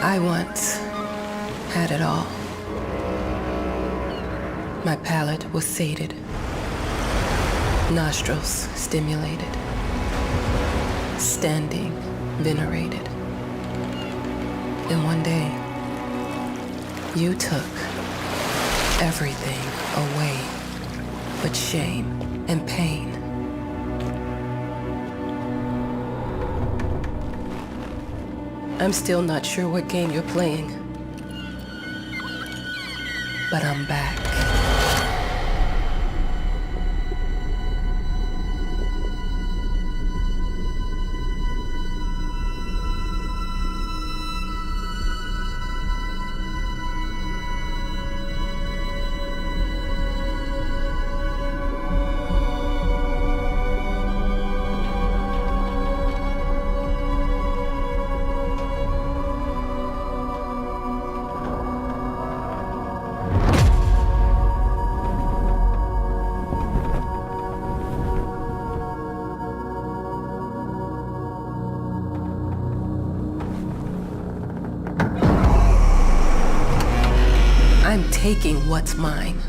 I once had it all. My palate was sated, nostrils stimulated, standing venerated. And one day, you took everything away but shame and pain. I'm still not sure what game you're playing, but I'm back. I'm taking what's mine.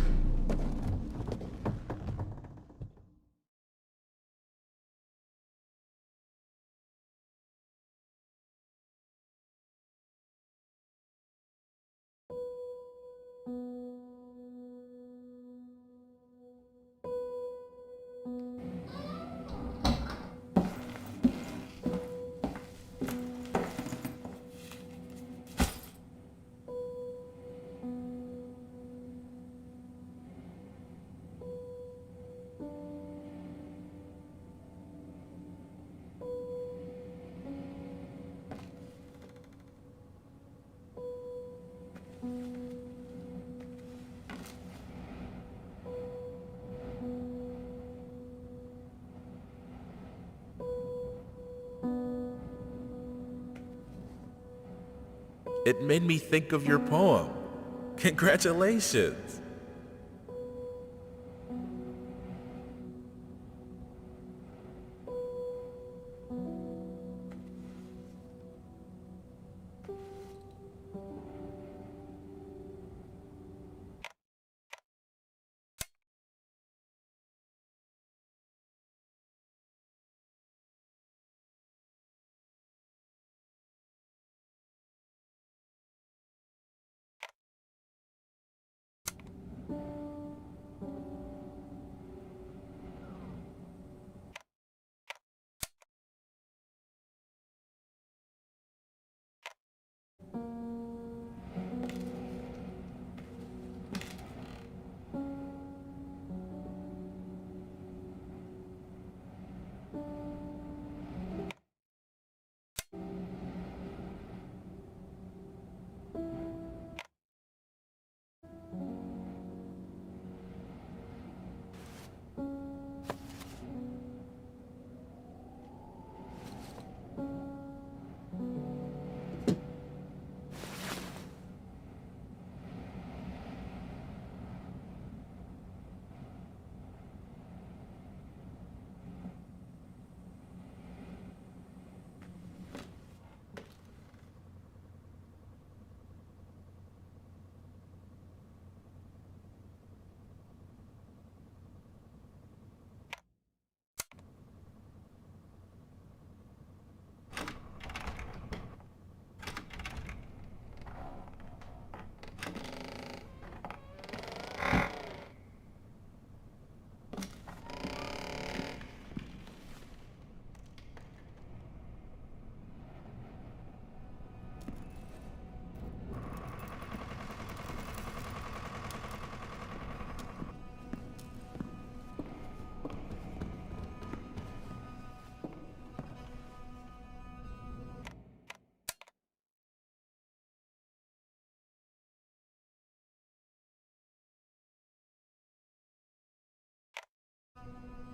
It made me think of your poem. Congratulations.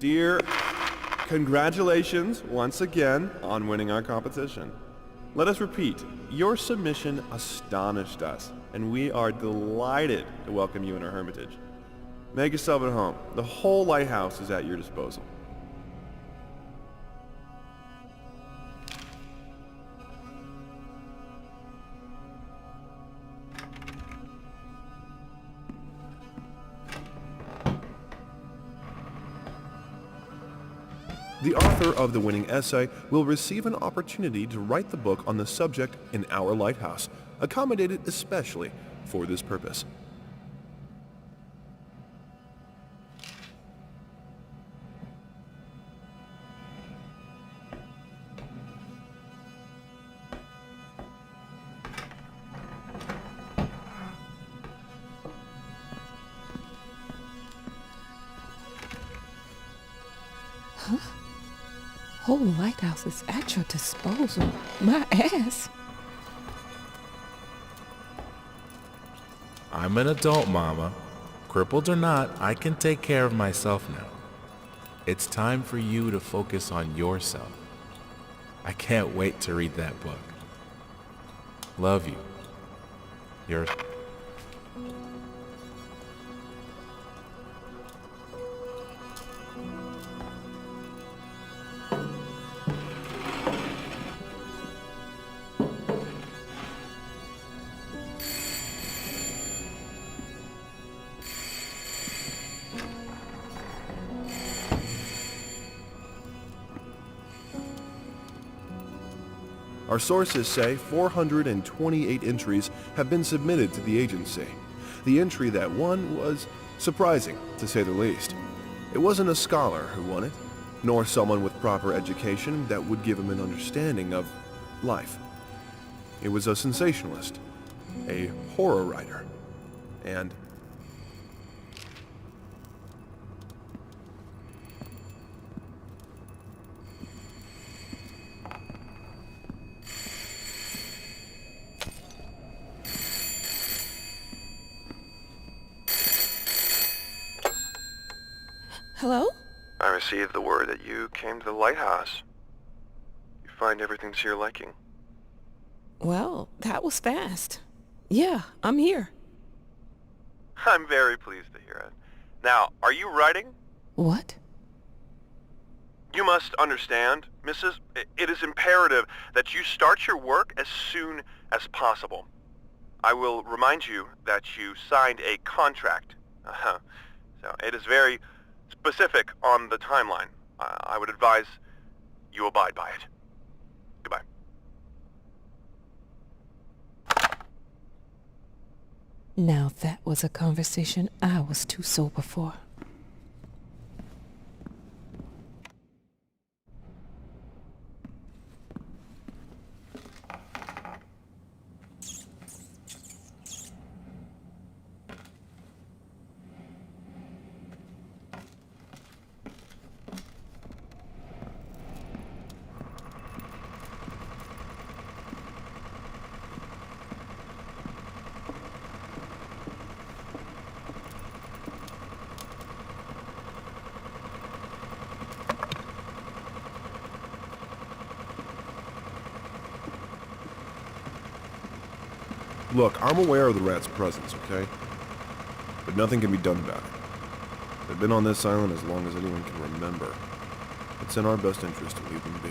Dear, congratulations once again on winning our competition. Let us repeat, your submission astonished us, and we are delighted to welcome you in our hermitage. Make yourself at home. The whole lighthouse is at your disposal. The author of the winning essay will receive an opportunity to write the book on the subject in our lighthouse, accommodated especially for this purpose. Whole lighthouse is at your disposal. My ass. I'm an adult, Mama. Crippled or not, I can take care of myself now. It's time for you to focus on yourself. I can't wait to read that book. Love you. Yours. Our sources say 428 entries have been submitted to the agency. The entry that won was surprising, to say the least. It wasn't a scholar who won it, nor someone with proper education that would give him an understanding of life. It was a sensationalist, a horror writer, and Hello? I received the word that you came to the lighthouse. You find everything to your liking. Well, that was fast. Yeah, I'm here. I'm very pleased to hear it. Now, are you writing? What? You must understand, Mrs. It is imperative that you start your work as soon as possible. I will remind you that you signed a contract. So it is very specific on the timeline. I would advise you abide by it. Goodbye. Now that was a conversation I was too sober for. Look, I'm aware of the rat's presence, okay? But nothing can be done about it. They've been on this island as long as anyone can remember. It's in our best interest to leave them be.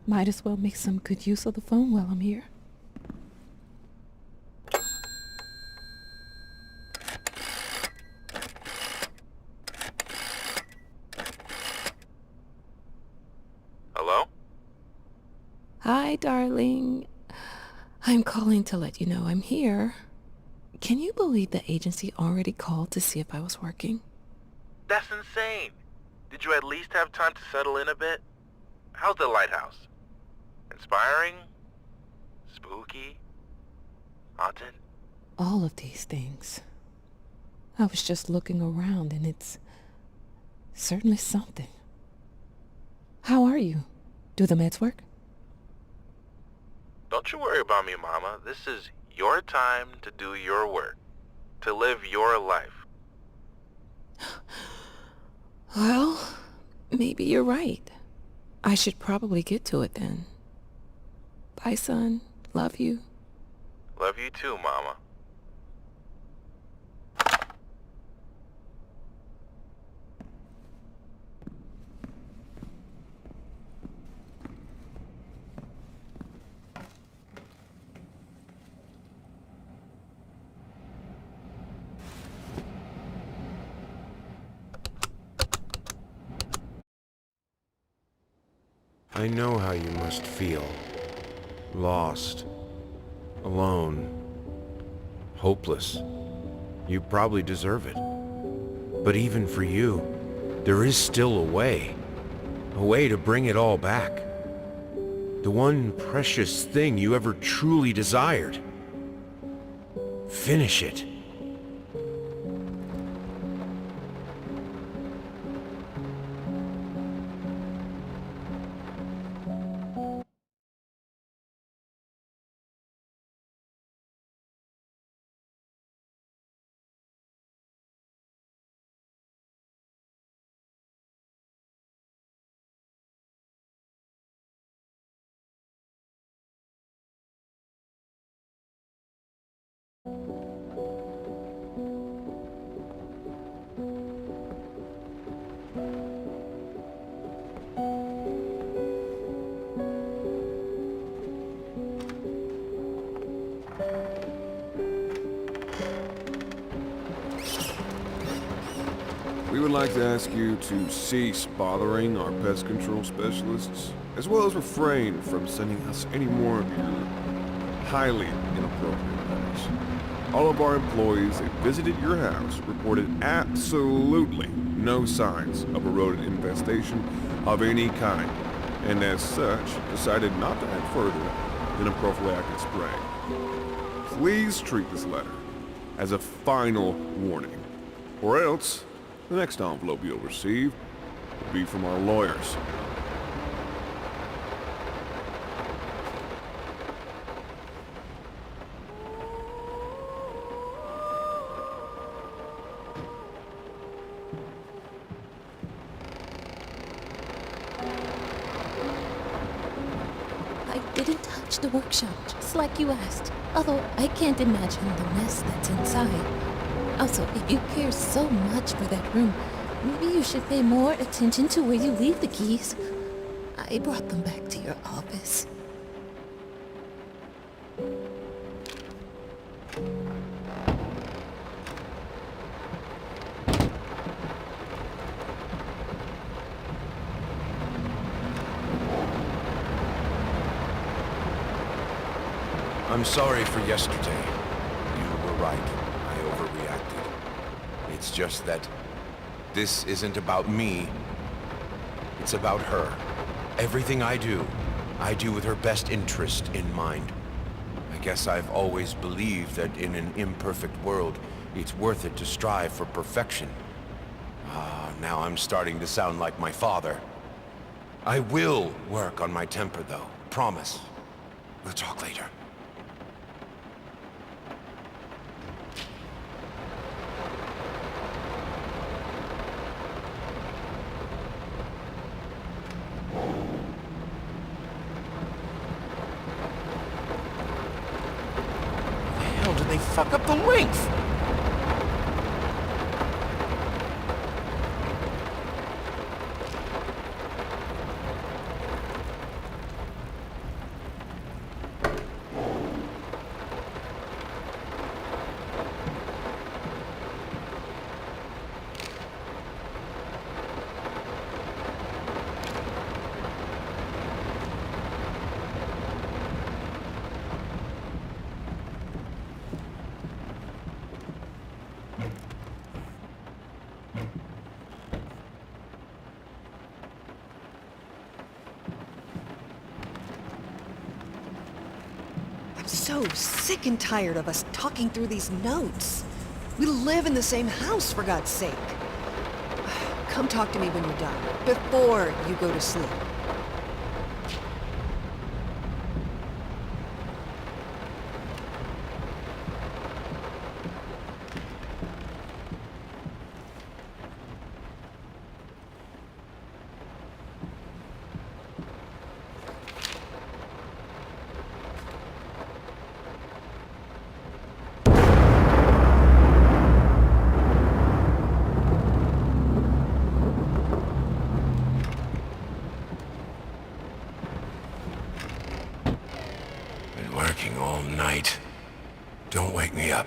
Might as well make some good use of the phone while I'm here. Hello? Hi, darling. I'm calling to let you know I'm here. Can you believe the agency already called to see if I was working? That's insane. Did you at least have time to settle in a bit? How's the lighthouse? Inspiring? Spooky? Haunted? All of these things. I was just looking around and it's certainly something. How are you? Do the meds work? Don't you worry about me, Mama. This is your time to do your work. To live your life. Well, maybe you're right. I should probably get to it then. Bye, son. Love you. Love you too, Mama. I know how you must feel. Lost. Alone. Hopeless. You probably deserve it. But even for you, there is still a way. A way to bring it all back. The one precious thing you ever truly desired. Finish it. We would like to ask you to cease bothering our pest control specialists, as well as refrain from sending us any more of your highly inappropriate letters. All of our employees that visited your house reported absolutely no signs of a rodent infestation of any kind, and as such, decided not to act further than a prophylactic spray. Please treat this letter as a final warning, or else the next envelope you'll receive will be from our lawyers. I didn't touch the workshop, just like you asked. Although I can't imagine the mess that's inside. Also, if you care so much for that room, maybe you should pay more attention to where you leave the keys. I brought them back to your office. I'm sorry for yesterday. You were right. I overreacted. It's just that this isn't about me. It's about her. Everything I do with her best interest in mind. I guess I've always believed that in an imperfect world, it's worth it to strive for perfection. Now I'm starting to sound like my father. I will work on my temper, though. Promise. We'll talk later. How did they fuck up the length? So sick and tired of us talking through these notes. We live in the same house, for God's sake. Come talk to me when you're done, before you go to sleep. Been working all night. Don't wake me up.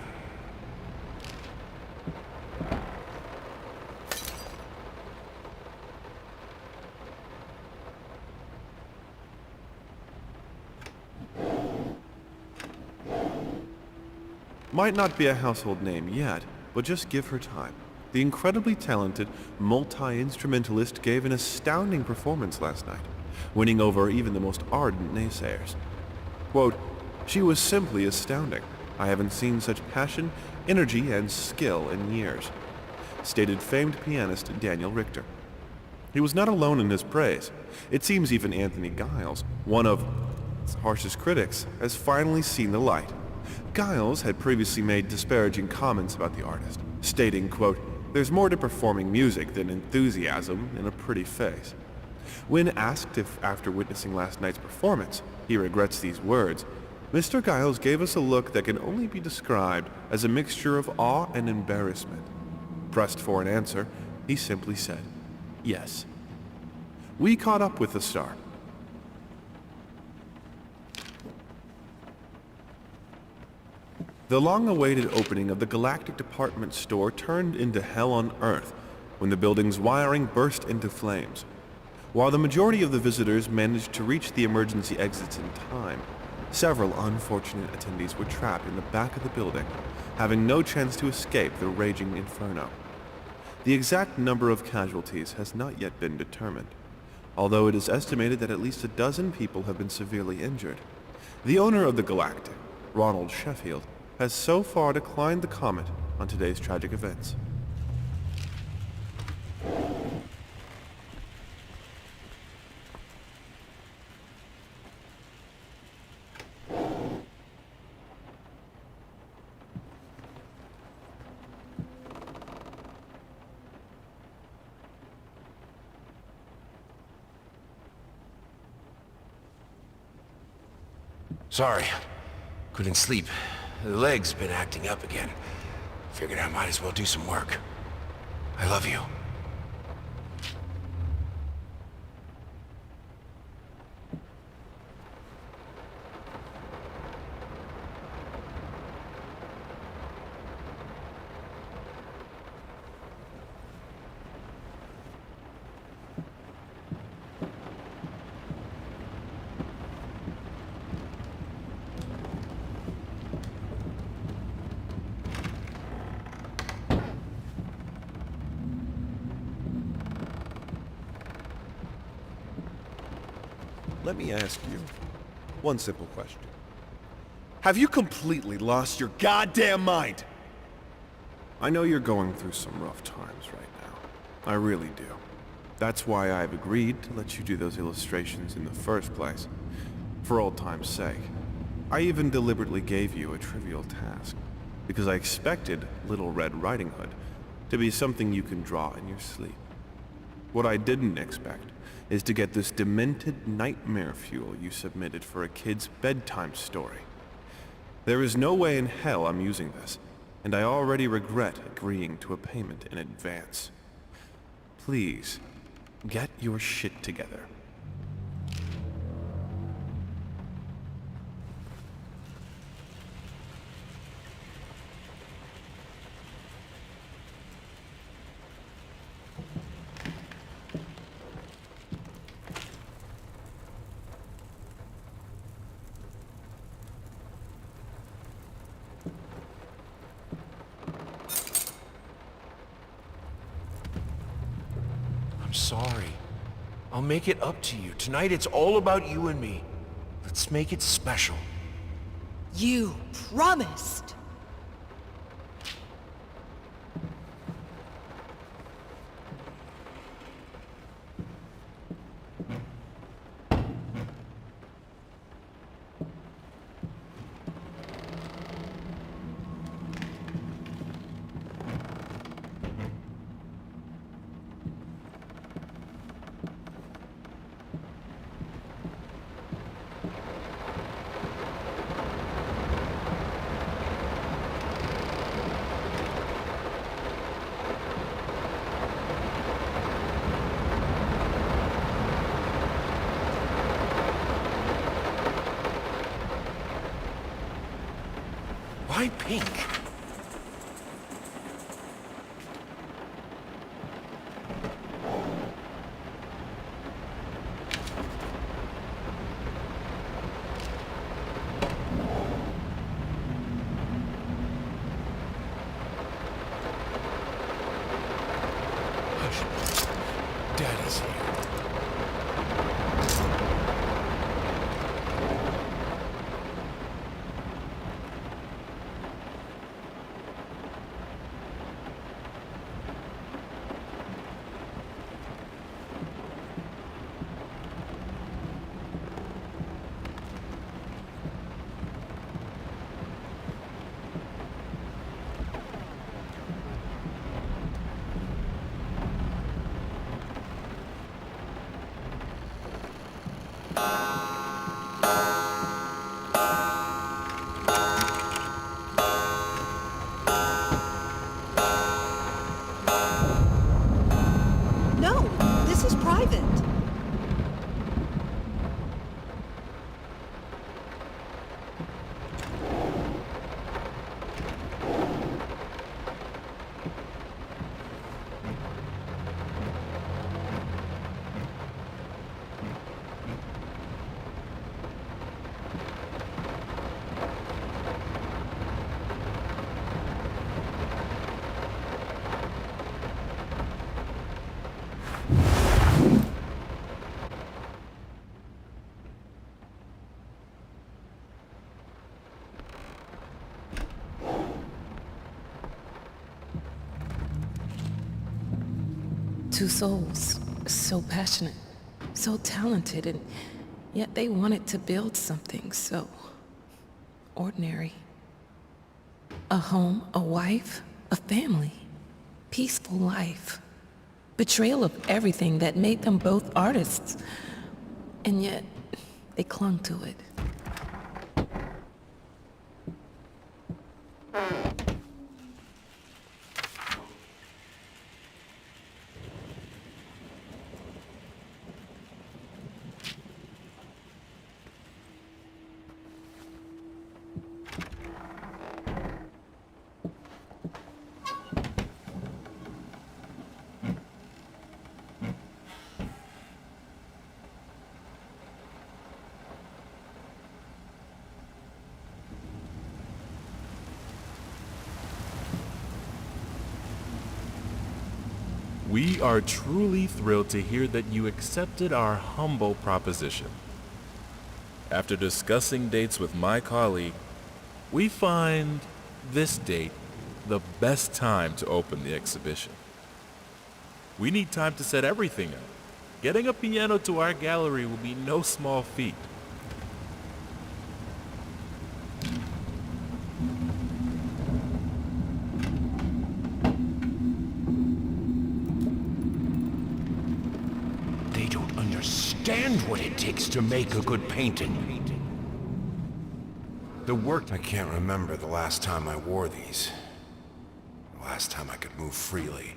Might not be a household name yet, but just give her time. The incredibly talented multi-instrumentalist gave an astounding performance last night, winning over even the most ardent naysayers. Quote, "She was simply astounding. I haven't seen such passion, energy, and skill in years," stated famed pianist Daniel Richter. He was not alone in his praise. It seems even Anthony Giles, one of its harshest critics, has finally seen the light. Giles had previously made disparaging comments about the artist, stating, quote, "There's more to performing music than enthusiasm in a pretty face." When asked if, after witnessing last night's performance, he regrets these words, Mr. Giles gave us a look that can only be described as a mixture of awe and embarrassment. Pressed for an answer, he simply said, "Yes." We caught up with the star. The long-awaited opening of the Galactic Department store turned into hell on Earth when the building's wiring burst into flames. While the majority of the visitors managed to reach the emergency exits in time, several unfortunate attendees were trapped in the back of the building, having no chance to escape the raging inferno. The exact number of casualties has not yet been determined, although it is estimated that at least a dozen people have been severely injured. The owner of the Galactic, Ronald Sheffield, has so far declined the comment on today's tragic events. Sorry. Couldn't sleep. The leg's been acting up again. Figured I might as well do some work. I love you. Let me ask you one simple question. Have you completely lost your goddamn mind? I know you're going through some rough times right now. I really do. That's why I've agreed to let you do those illustrations in the first place, for old time's sake. I even deliberately gave you a trivial task, because I expected Little Red Riding Hood to be something you can draw in your sleep. What I didn't expect is to get this demented nightmare fuel you submitted for a kid's bedtime story. There is no way in hell I'm using this, and I already regret agreeing to a payment in advance. Please, get your shit together. I'm sorry. I'll make it up to you. Tonight it's all about you and me. Let's make it special. You promised! Why pink? Hush. Daddy's here. No, this is private. Two souls, so passionate, so talented, and yet they wanted to build something so ordinary. A home, a wife, a family, peaceful life. Betrayal of everything that made them both artists, and yet they clung to it. We are truly thrilled to hear that you accepted our humble proposition. After discussing dates with my colleague, we find this date the best time to open the exhibition. We need time to set everything up. Getting a piano to our gallery will be no small feat. They don't understand what it takes to make a good painting. The work... I can't remember the last time I wore these. The last time I could move freely.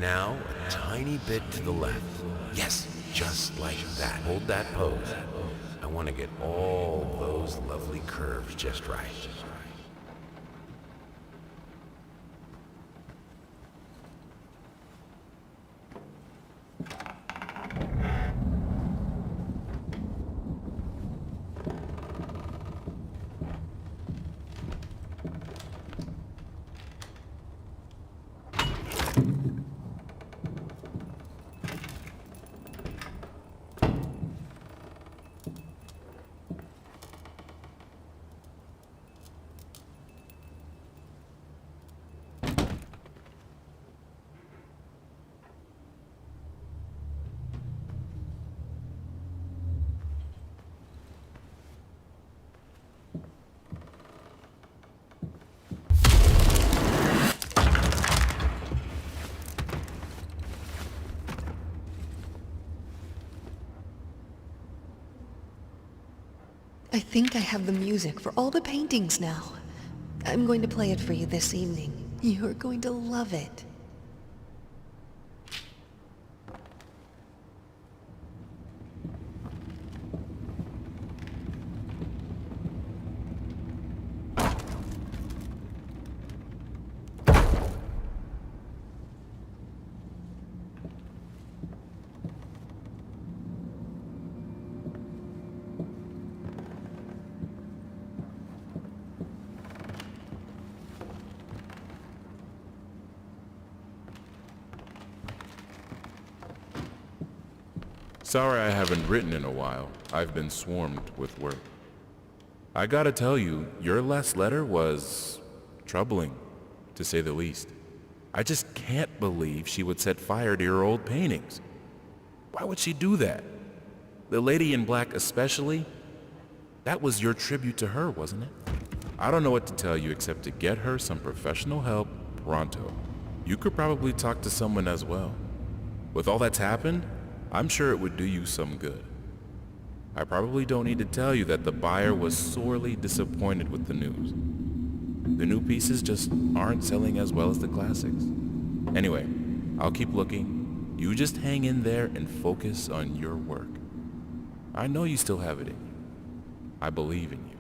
Now, a tiny bit to the left. Yes, just like that. Hold that pose. I want to get all those lovely curves just right. I think I have the music for all the paintings now. I'm going to play it for you this evening. You're going to love it. Sorry I haven't written in a while. I've been swarmed with work. I gotta tell you, your last letter was troubling, to say the least. I just can't believe she would set fire to your old paintings. Why would she do that? The lady in black especially? That was your tribute to her, wasn't it? I don't know what to tell you except to get her some professional help pronto. You could probably talk to someone as well. With all that's happened, I'm sure it would do you some good. I probably don't need to tell you that the buyer was sorely disappointed with the news. The new pieces just aren't selling as well as the classics. Anyway, I'll keep looking. You just hang in there and focus on your work. I know you still have it in you. I believe in you.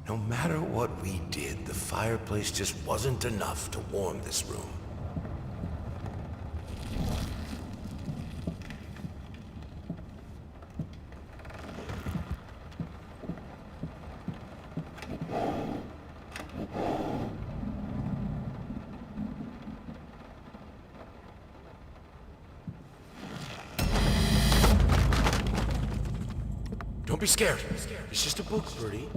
No matter what we did, the fireplace just wasn't enough to warm this room. Don't be scared. It's just a book, Birdie.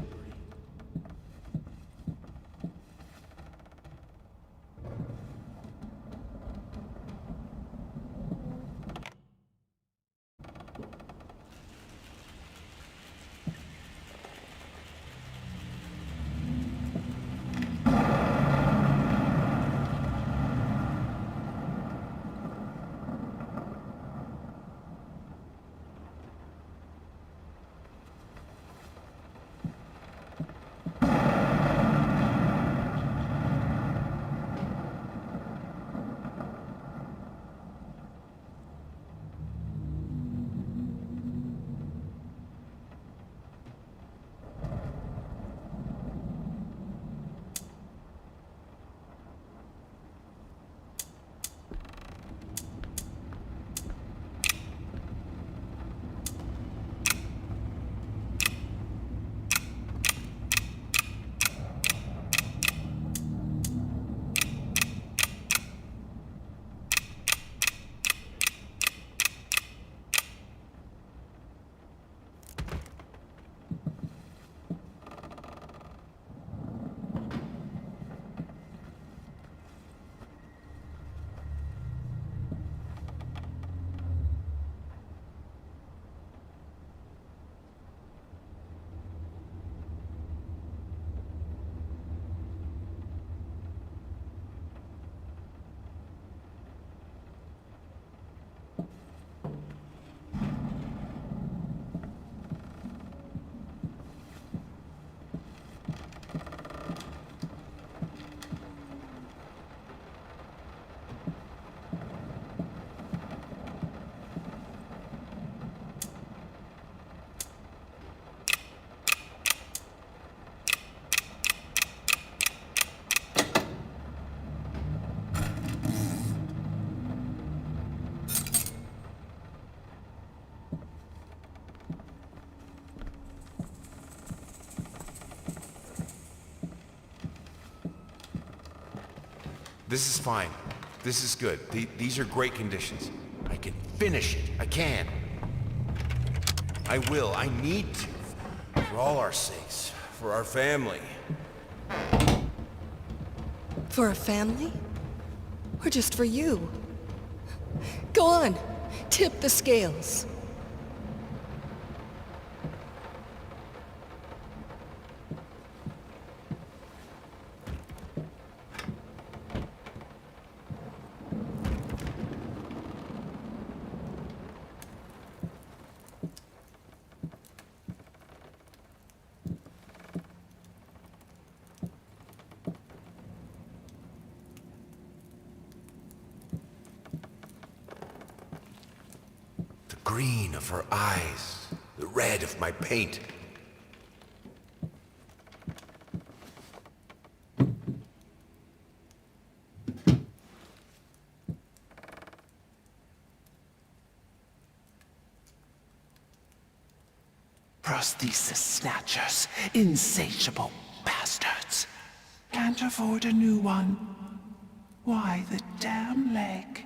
This is fine. This is good. These are great conditions. I can finish it. I can. I will. I need to. For all our sakes. For our family. For a family? Or just for you? Go on, tip the scales. The green of her eyes. The red of my paint. Prosthesis snatchers, insatiable bastards. Can't afford a new one. Why the damn leg?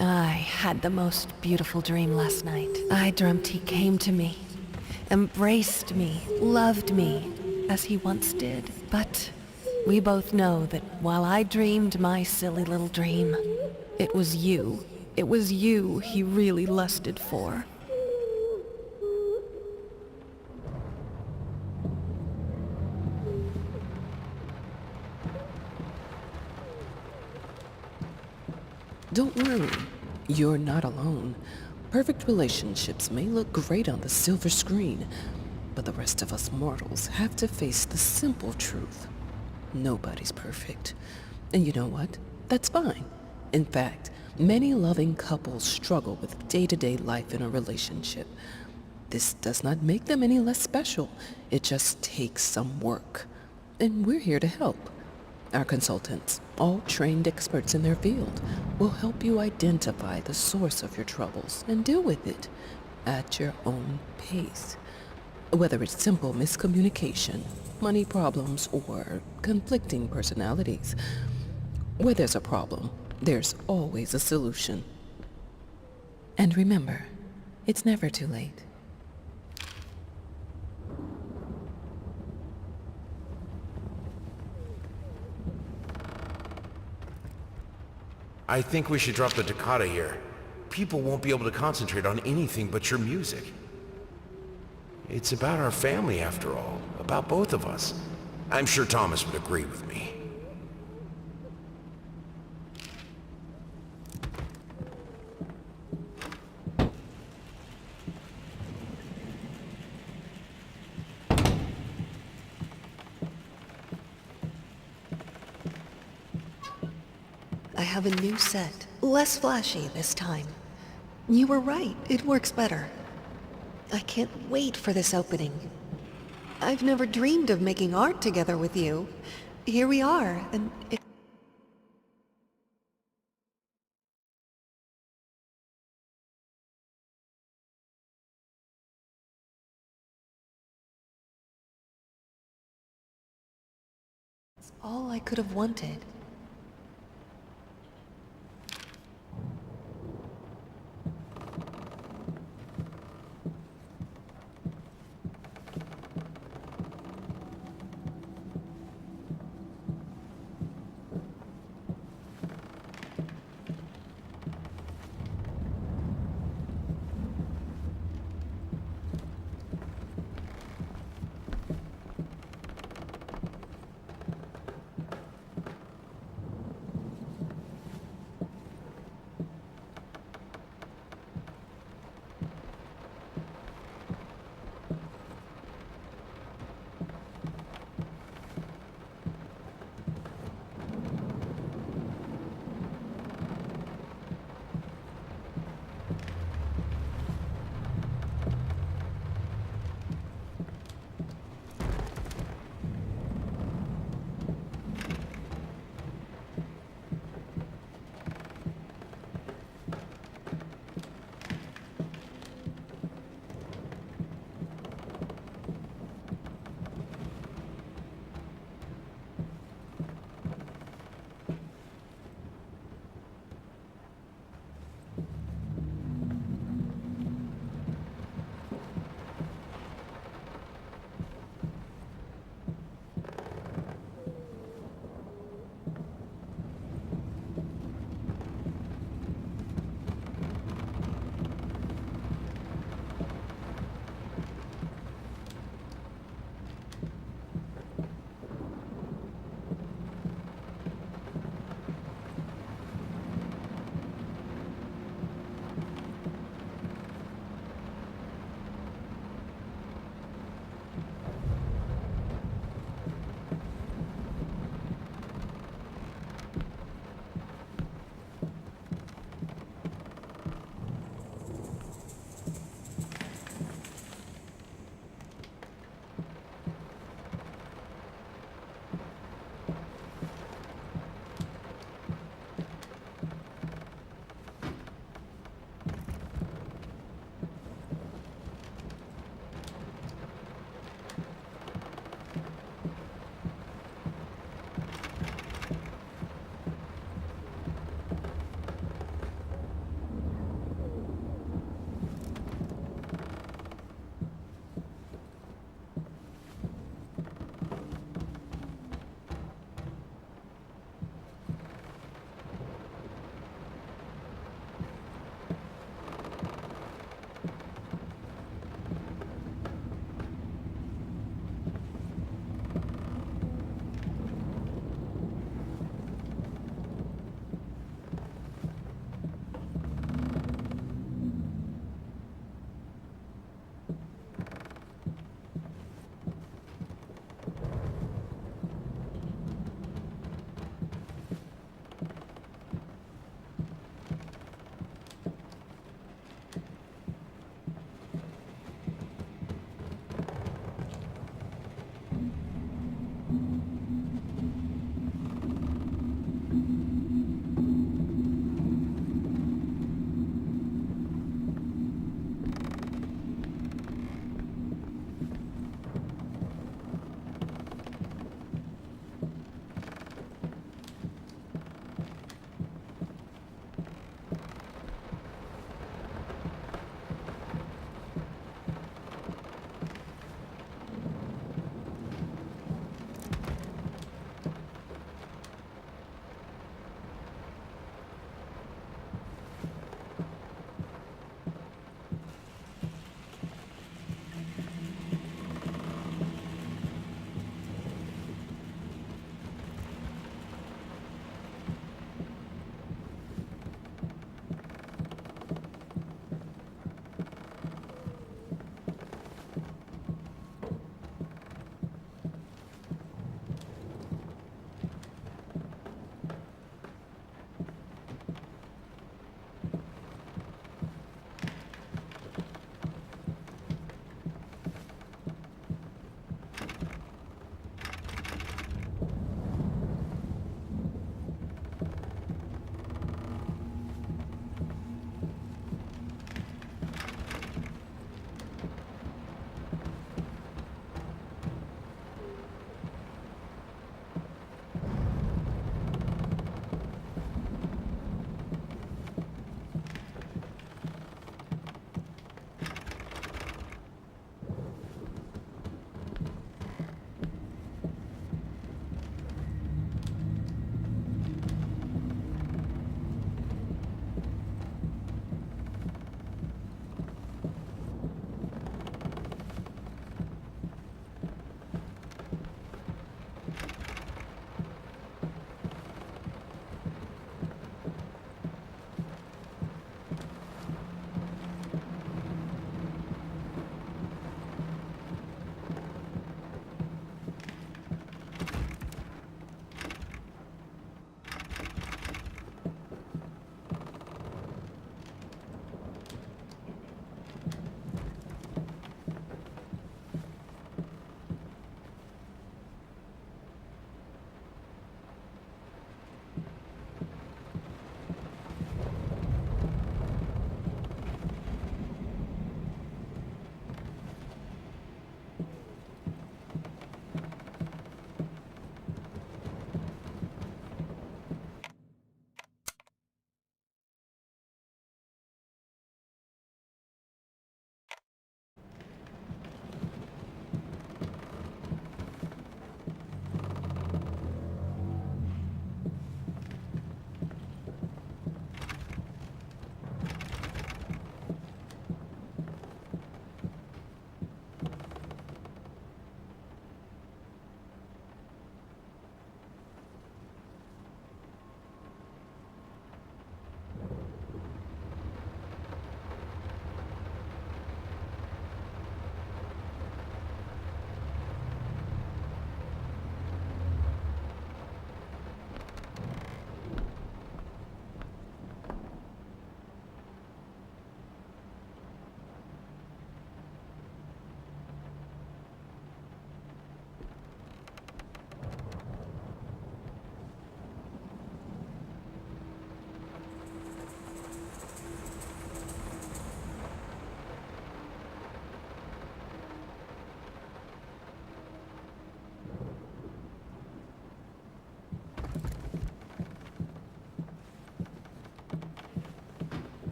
I had the most beautiful dream last night. I dreamt he came to me, embraced me, loved me, as he once did. But we both know that while I dreamed my silly little dream, it was you. It was you he really lusted for. Don't worry, you're not alone. Perfect relationships may look great on the silver screen, but the rest of us mortals have to face the simple truth. Nobody's perfect. And you know what? That's fine. In fact, many loving couples struggle with day-to-day life in a relationship. This does not make them any less special. It just takes some work. And we're here to help. Our consultants, all trained experts in their field, will help you identify the source of your troubles and deal with it at your own pace. Whether it's simple miscommunication, money problems, or conflicting personalities, where there's a problem, there's always a solution. And remember, it's never too late. I think we should drop the toccata here. People won't be able to concentrate on anything but your music. It's about our family, after all. About both of us. I'm sure Thomas would agree with me. I have a new set. Less flashy this time. You were right, it works better. I can't wait for this opening. I've never dreamed of making art together with you. Here we are, and it's all I could have wanted.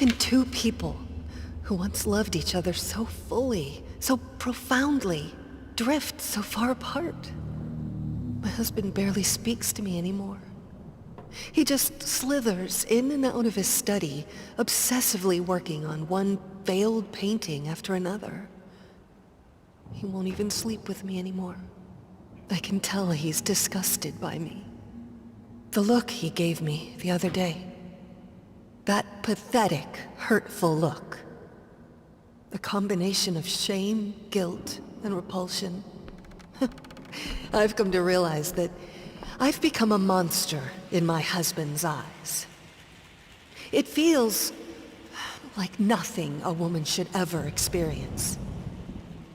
can two people who once loved each other so fully, so profoundly, drift so far apart? My husband barely speaks to me anymore. He just slithers in and out of his study, obsessively working on one failed painting after another. He won't even sleep with me anymore. I can tell he's disgusted by me. The look he gave me the other day. That pathetic, hurtful look. A combination of shame, guilt, and repulsion. I've come to realize that I've become a monster in my husband's eyes. It feels like nothing a woman should ever experience.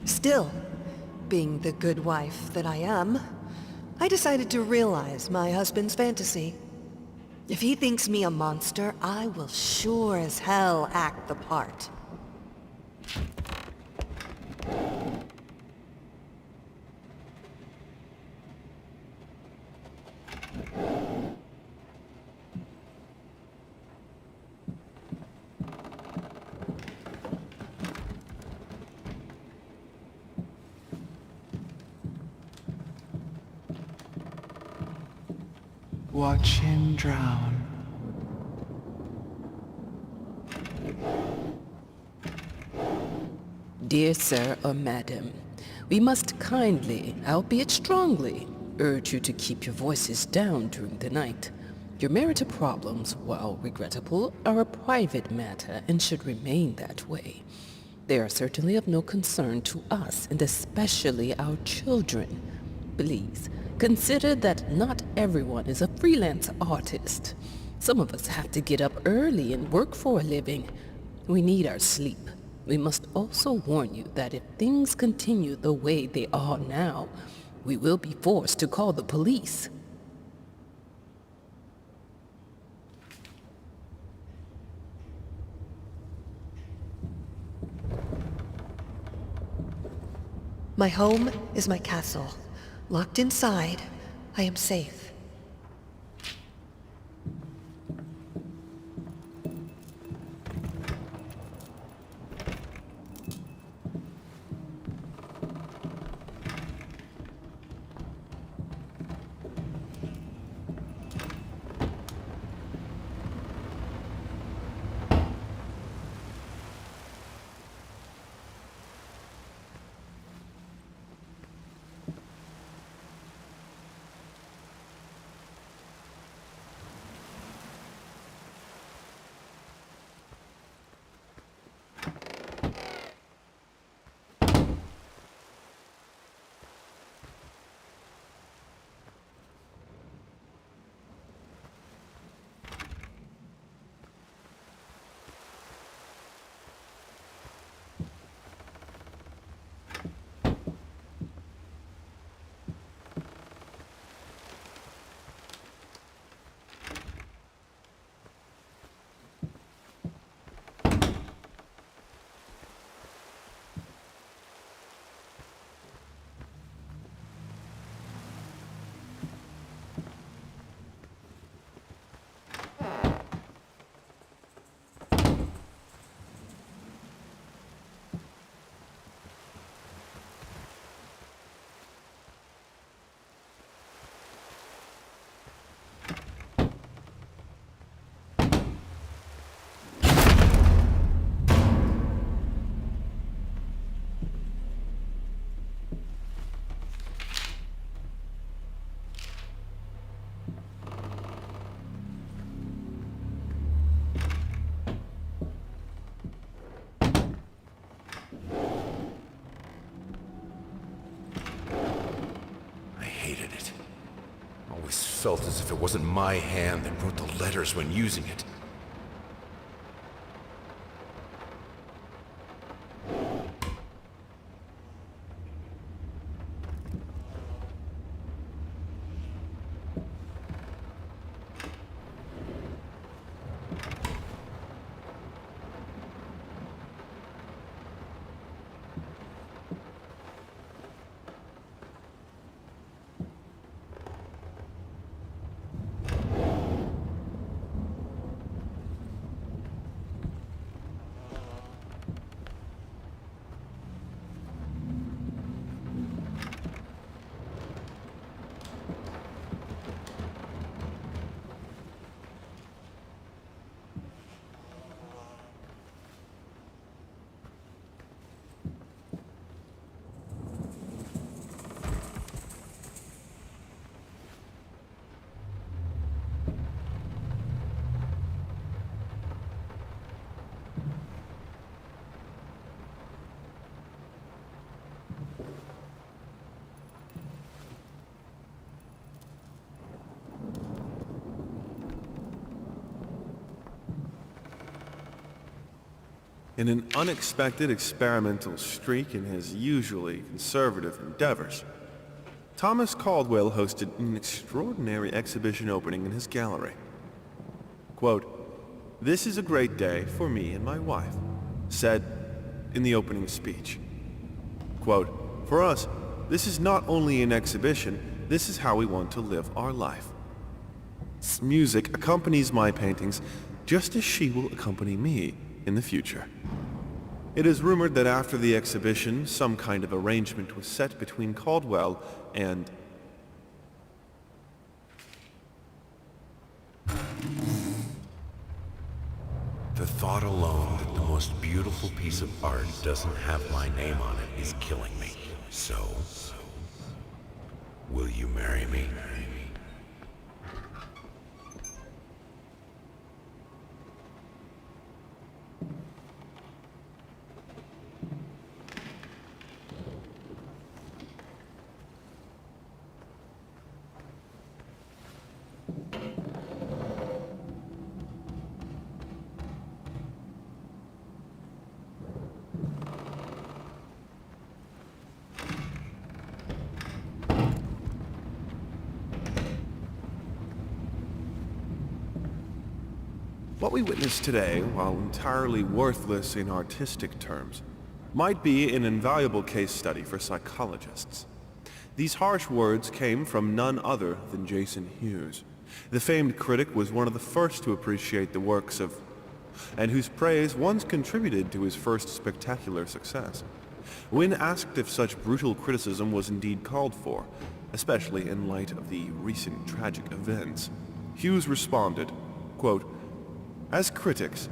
Still, being the good wife that I am, I decided to realize my husband's fantasy. If he thinks me a monster, I will sure as hell act the part. Watch him drown. Dear sir or madam, we must kindly, albeit strongly, urge you to keep your voices down during the night. Your marital problems, while regrettable, are a private matter and should remain that way. They are certainly of no concern to us, and especially our children. Please, consider that not everyone is a freelance artist. Some of us have to get up early and work for a living. We need our sleep. We must also warn you that if things continue the way they are now, we will be forced to call the police. My home is my castle. Locked inside, I am safe. Felt as if it wasn't my hand that wrote the letters when using it. in an unexpected experimental streak in his usually conservative endeavors, Thomas Caldwell hosted an extraordinary exhibition opening in his gallery. Quote, "This is a great day for me and my wife," said in the opening speech. Quote, "For us, this is not only an exhibition, this is how we want to live our life. Music accompanies my paintings just as she will accompany me in the future." It is rumored that after the exhibition, some kind of arrangement was set between Caldwell and... The thought alone that the most beautiful piece of art doesn't have my name on it is killing me. So, will you marry me? What we witness today, while entirely worthless in artistic terms, might be an invaluable case study for psychologists. These harsh words came from none other than Jason Hughes. The famed critic was one of the first to appreciate the works of, and whose praise once contributed to his first spectacular success. When asked if such brutal criticism was indeed called for, especially in light of the recent tragic events, Hughes responded, quote, "As critics,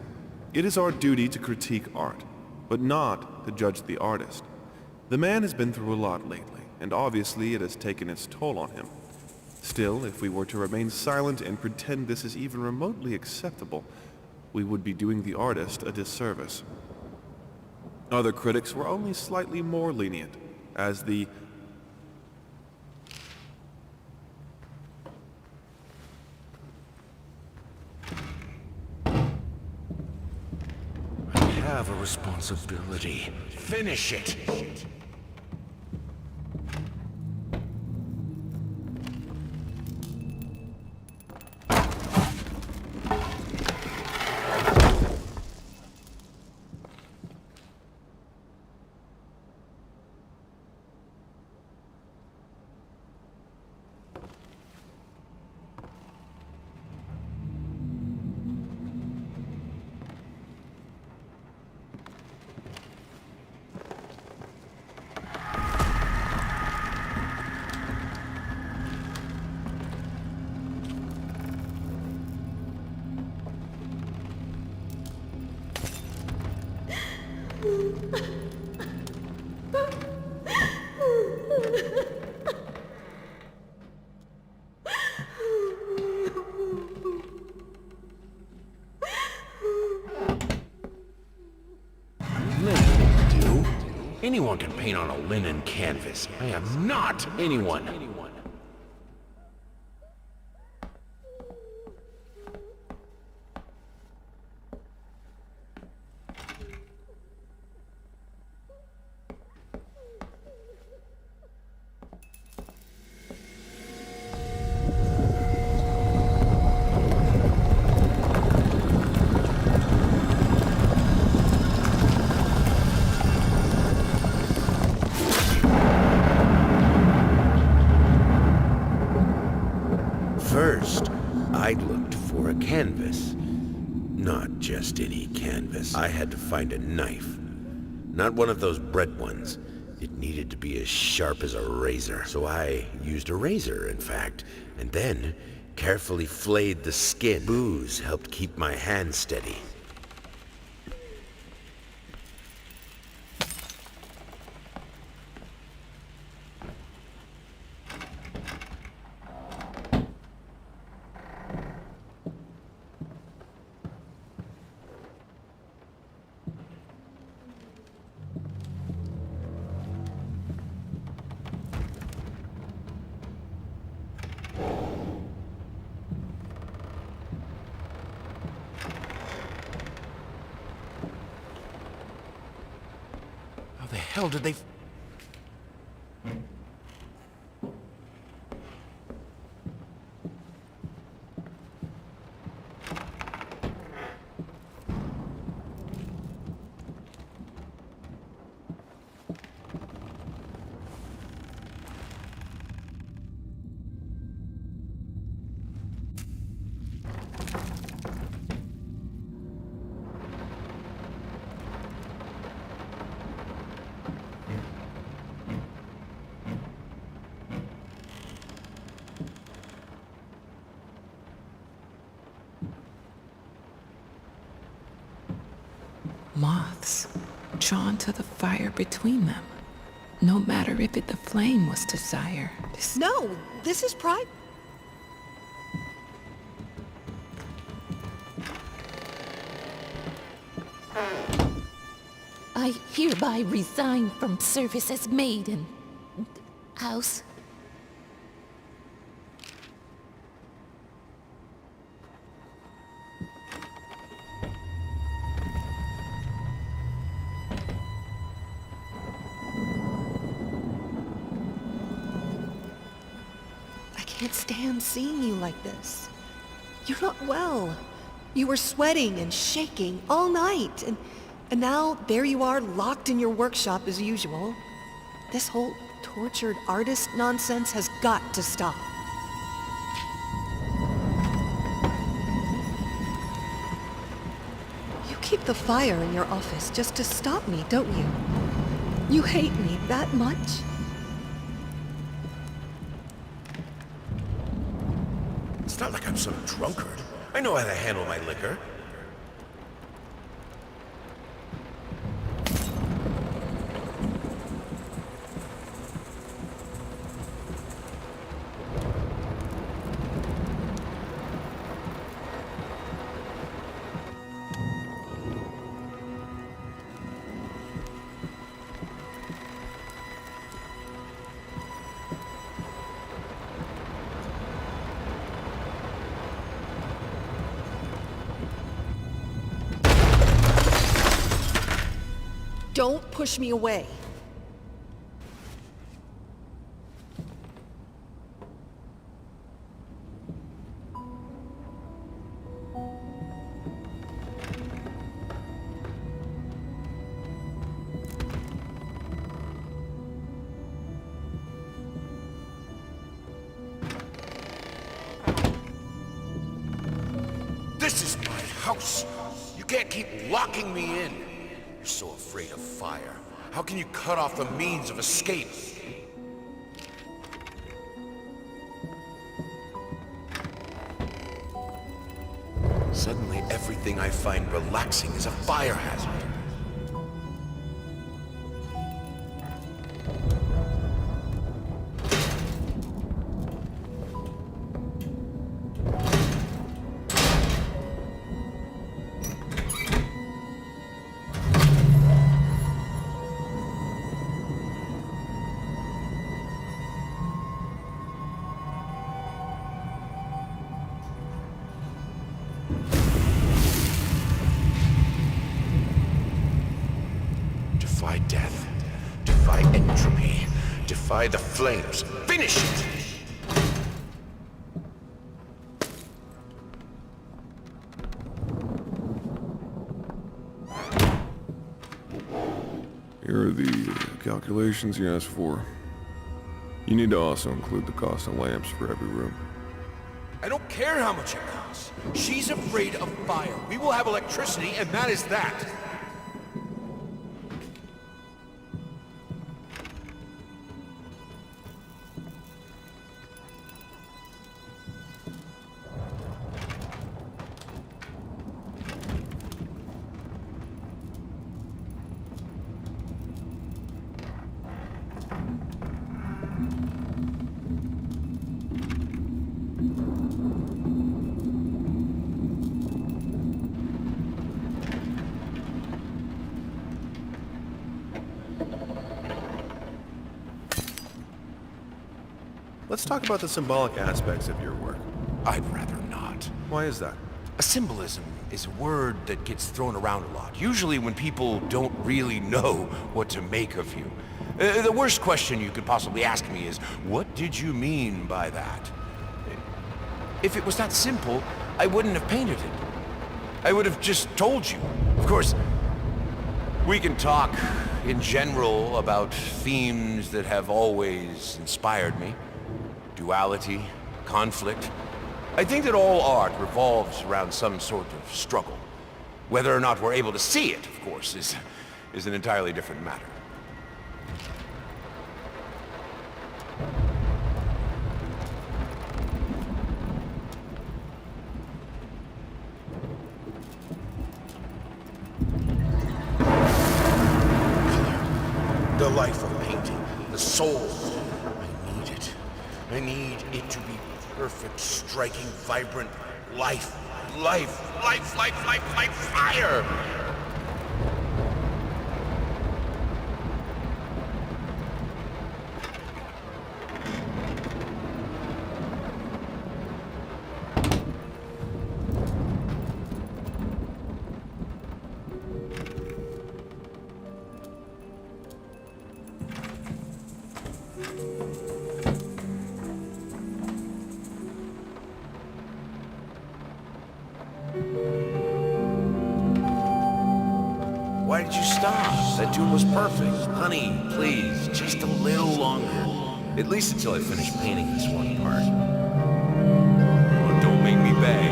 it is our duty to critique art, but not to judge the artist. The man has been through a lot lately, and obviously it has taken its toll on him. Still, if we were to remain silent and pretend this is even remotely acceptable, we would be doing the artist a disservice." Other critics were only slightly more lenient, as the I have a responsibility. Finish it! Anyone can paint on a linen canvas. I am not anyone. First, I looked for a canvas. Not just any canvas. I had to find a knife. Not one of those bread ones. It needed to be as sharp as a razor. So I used a razor, in fact, and then carefully flayed the skin. Booze helped keep my hand steady. hell did they... Moths, drawn to the fire between them. No matter if it the flame was desire. This No, this is private. I hereby resign from service as maid in house. I can't stand seeing you like this. You're not well. You were sweating and shaking all night, and now there you are locked in your workshop as usual. This whole tortured artist nonsense has got to stop. You keep the fire in your office just to stop me, don't you? You hate me that much? It's not like I'm some drunkard. I know how to handle my liquor. Don't push me away. This is my house. You can't keep locking me in. You're so afraid of fire. How can you cut off the means of escape? Suddenly, everything I find relaxing is a fire hazard. Defy death. Defy entropy. Defy the flames. Finish it! Here are the calculations you asked for. You need to also include the cost of lamps for every room. I don't care how much it costs. She's afraid of fire. We will have electricity, and that is that. Let's talk about the symbolic aspects of your work. I'd rather not. Why is that? A symbolism is a word that gets thrown around a lot. Usually when people don't really know what to make of you. The worst question you could possibly ask me is, what did you mean by that? If it was that simple, I wouldn't have painted it. I would have just told you. Of course, we can talk in general about themes that have always inspired me. Duality, conflict. I think that all art revolves around some sort of struggle. Whether or not we're able to see it, of course, is an entirely different matter. The life of painting, the soul. I need it. I need it to be perfect, striking, vibrant life. Fire! Why did you stop? That tune was perfect. Honey, please, just a little longer. At least until I finish painting this one part. Oh, don't make me beg.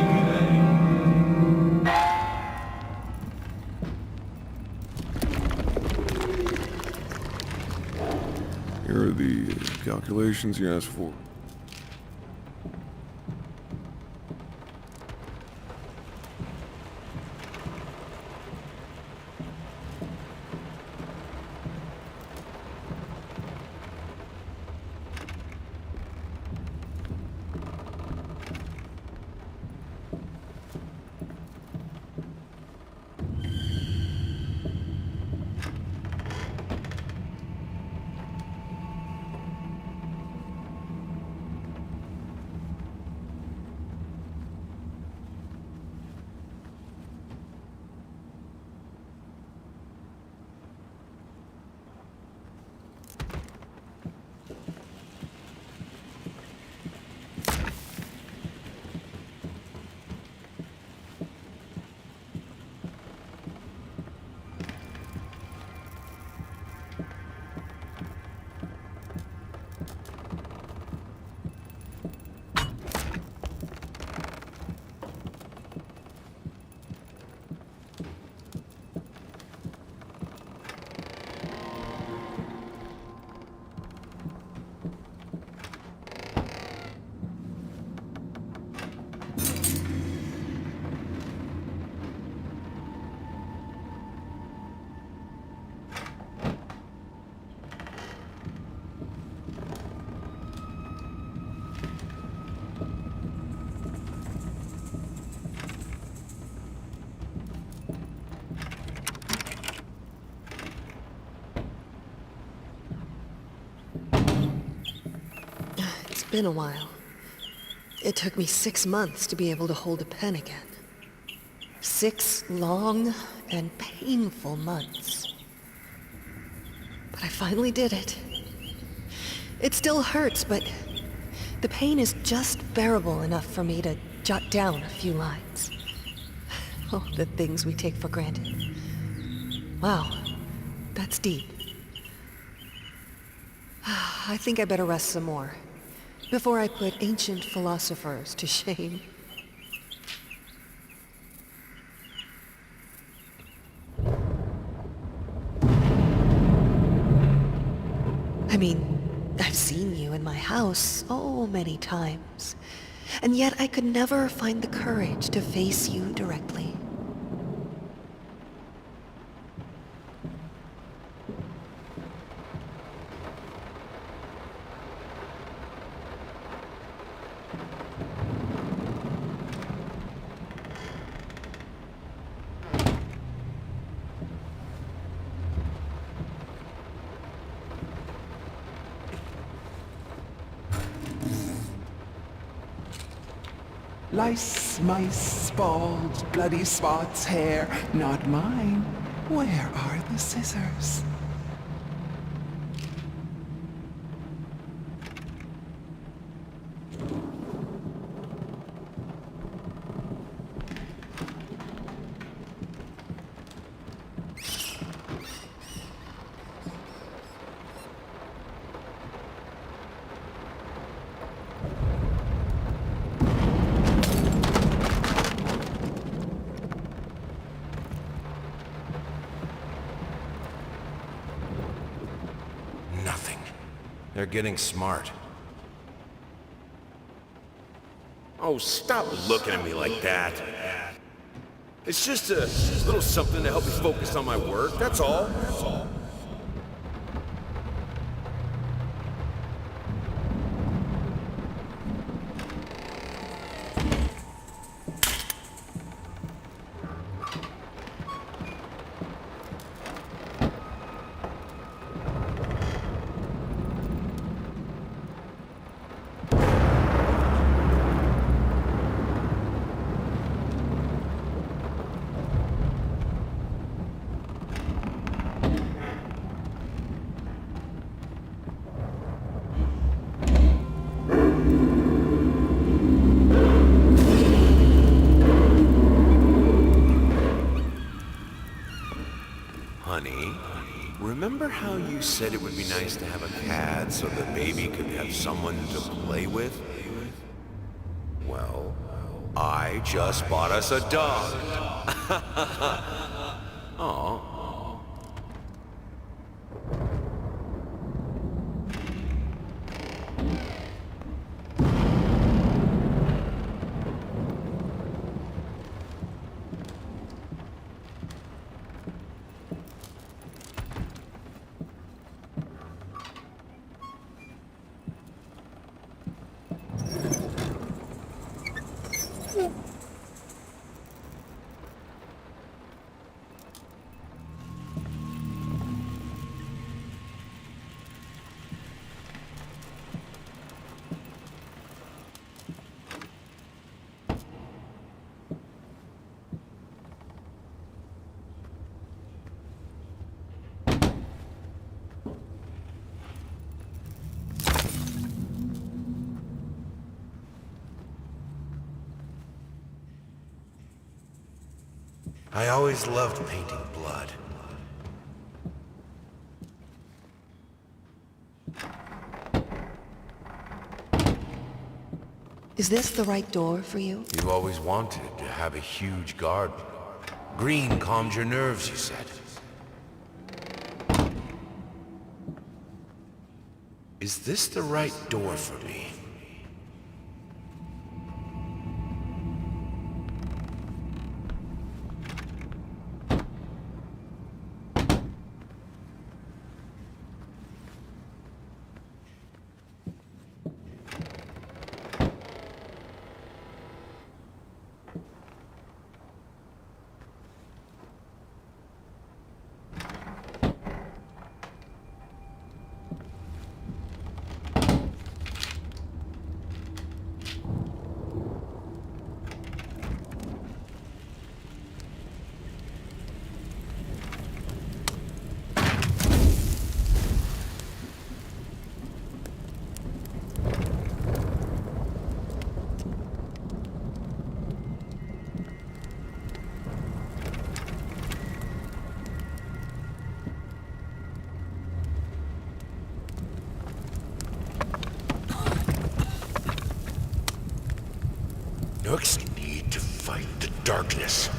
Here are the calculations you asked for. It's been a while. It took me 6 months to be able to hold a pen again. 6 long and painful months. But I finally did it. It still hurts, but the pain is just bearable enough for me to jot down a few lines. Oh, the things we take for granted. Wow, that's deep. I think I better rest some more before I put ancient philosophers to shame. I mean, I've seen you in my house so many times, and yet I could never find the courage to face you directly. Lice, mice, bald, bloody spots, hair, not mine. Where are the scissors? Nothing. They're getting smart. Oh, stop looking at me like that. It's just a little something to help me focus on my work, that's all. Honey, remember how you said it would be nice to have a cat so the baby could have someone to play with? Well, I just bought us a dog. Aw. I always loved painting blood. Is this the right door for you? You always wanted to have a huge garden. Green calms your nerves, you said. Is this the right door for me? Nooks need to fight the darkness.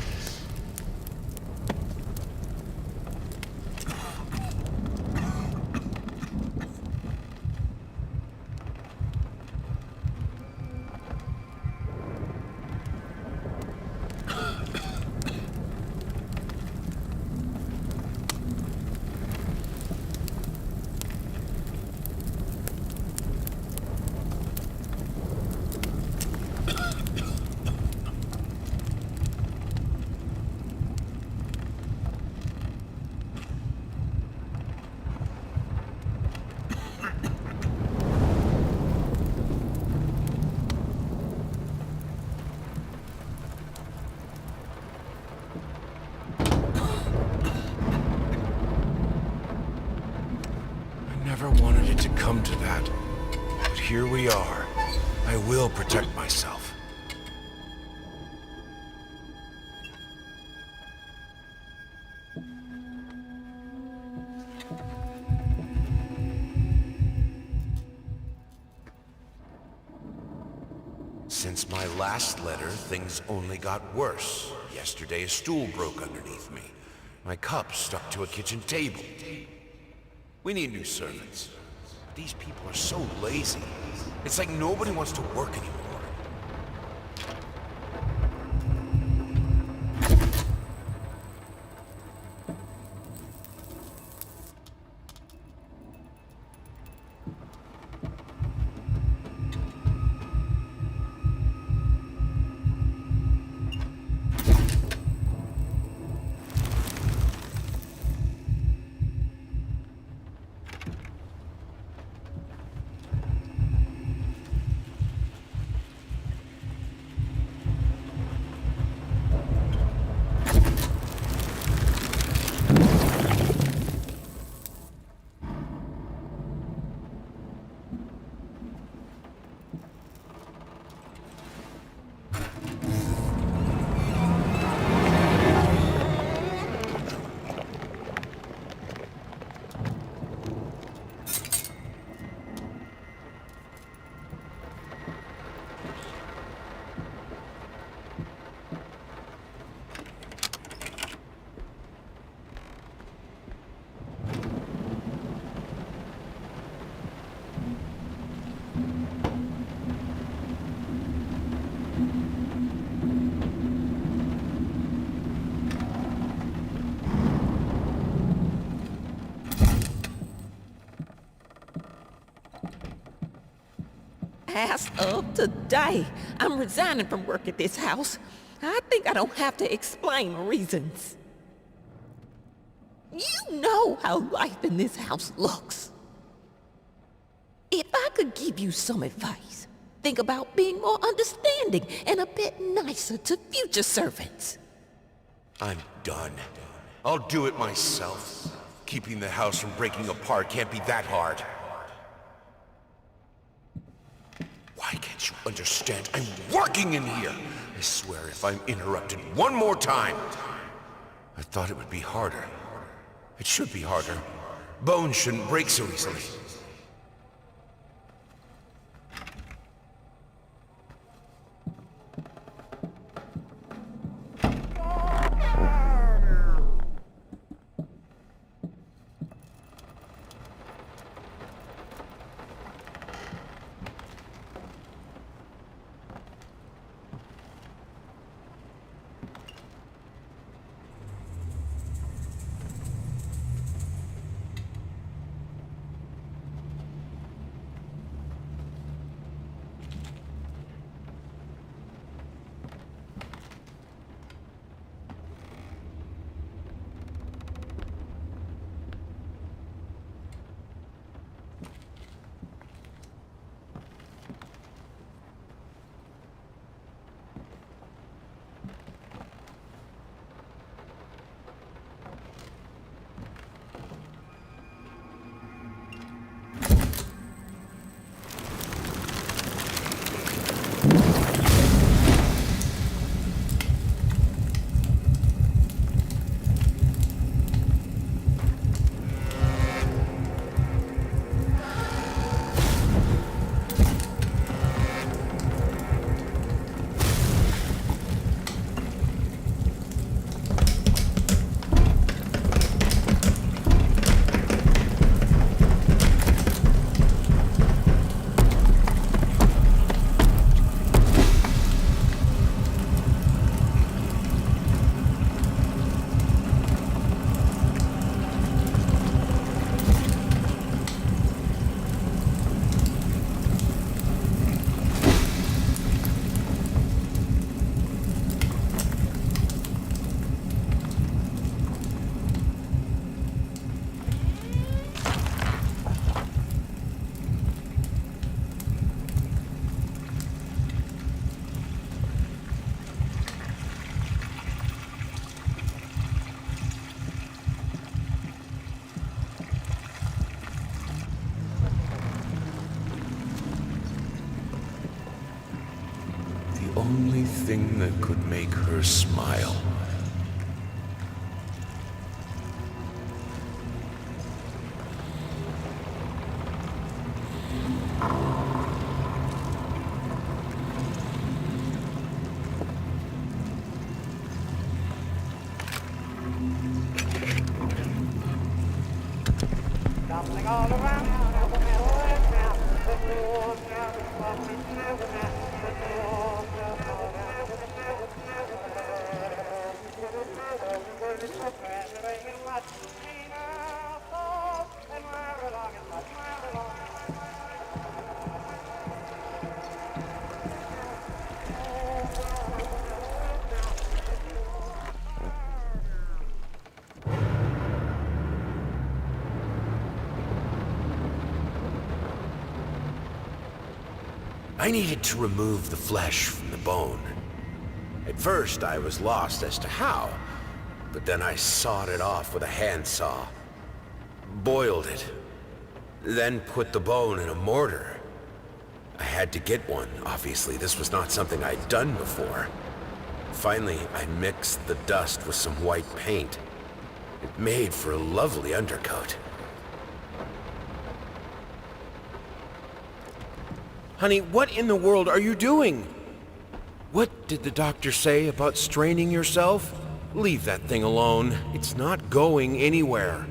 here we are. I will protect myself. Since my last letter, things only got worse. Yesterday, a stool broke underneath me. My cup stuck to a kitchen table. We need new servants. These people are so lazy. It's like nobody wants to work anymore. As of today, I'm resigning from work at this house. I think I don't have to explain reasons. You know how life in this house looks. If I could give you some advice, think about being more understanding and a bit nicer to future servants. I'm done. I'll do it myself. Keeping the house from breaking apart can't be that hard. Why can't you understand? I'm working in here! I swear if I'm interrupted one more time... I thought it would be harder. It should be harder. Bones shouldn't break so easily. only thing that could make her smile. I needed to remove the flesh from the bone. At first, I was lost as to how, but then I sawed it off with a handsaw, boiled it, then put the bone in a mortar. I had to get one, obviously. This was not something I'd done before. Finally, I mixed the dust with some white paint. It made for a lovely undercoat. Honey, what in the world are you doing? What did the doctor say about straining yourself? Leave that thing alone. It's not going anywhere.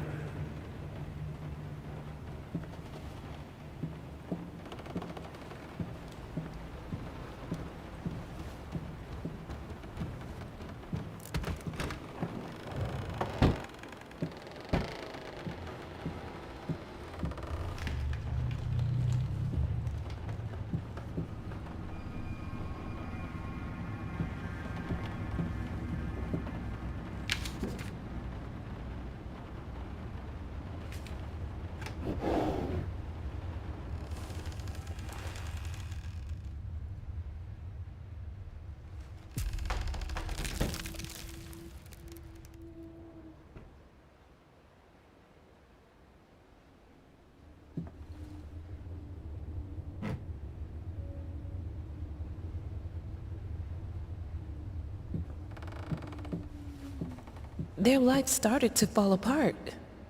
Their life started to fall apart.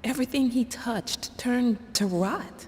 Everything he touched turned to rot.